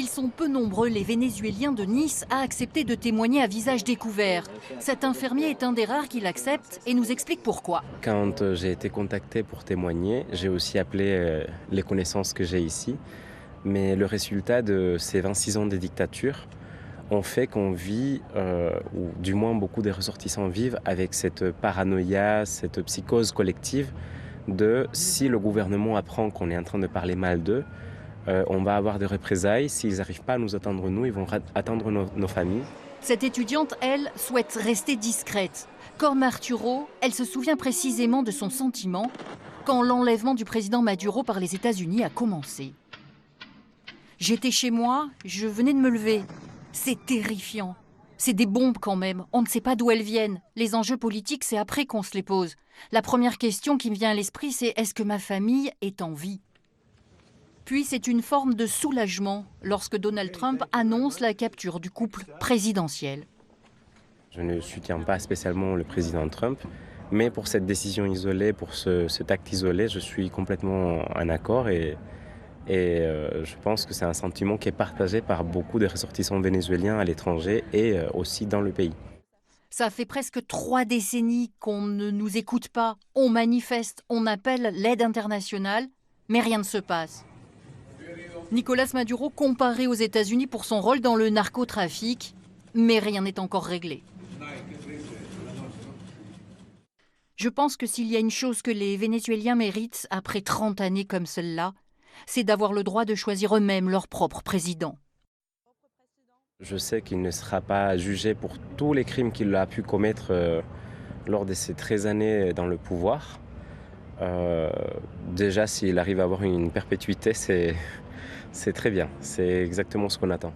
Ils sont peu nombreux, les Vénézuéliens de Nice, à accepter de témoigner à visage découvert. Cet infirmier est un des rares qui l'accepte et nous explique pourquoi. Quand j'ai été contacté pour témoigner, j'ai aussi appelé les connaissances que j'ai ici. Mais le résultat de ces 26 ans de dictature ont fait qu'on vit, ou du moins beaucoup des ressortissants vivent avec cette paranoïa, cette psychose collective de si le gouvernement apprend qu'on est en train de parler mal d'eux, on va avoir des représailles. S'ils n'arrivent pas à nous attendre nous, ils vont attendre nos familles. Cette étudiante, elle, souhaite rester discrète. Comme Arturo, elle se souvient précisément de son sentiment quand l'enlèvement du président Maduro par les États-Unis a commencé. J'étais chez moi, je venais de me lever. C'est terrifiant. C'est des bombes quand même, on ne sait pas d'où elles viennent. Les enjeux politiques, c'est après qu'on se les pose. La première question qui me vient à l'esprit, c'est est-ce que ma famille est en vie ? Puis c'est une forme de soulagement lorsque Donald Trump annonce la capture du couple présidentiel. Je ne soutiens pas spécialement le président Trump, mais pour cette décision isolée, pour cet acte isolé, je suis complètement en accord et je pense que c'est un sentiment qui est partagé par beaucoup de ressortissants vénézuéliens à l'étranger et aussi dans le pays. Ça fait presque 3 décennies qu'on ne nous écoute pas. On manifeste, on appelle l'aide internationale, mais rien ne se passe. Nicolas Maduro comparé aux États-Unis pour son rôle dans le narcotrafic, mais rien n'est encore réglé. Je pense que s'il y a une chose que les Vénézuéliens méritent après 30 années comme celle-là, c'est d'avoir le droit de choisir eux-mêmes leur propre président. Je sais qu'il ne sera pas jugé pour tous les crimes qu'il a pu commettre lors de ces 13 années dans le pouvoir. Déjà, s'il arrive à avoir une perpétuité, c'est très bien. C'est exactement ce qu'on attend.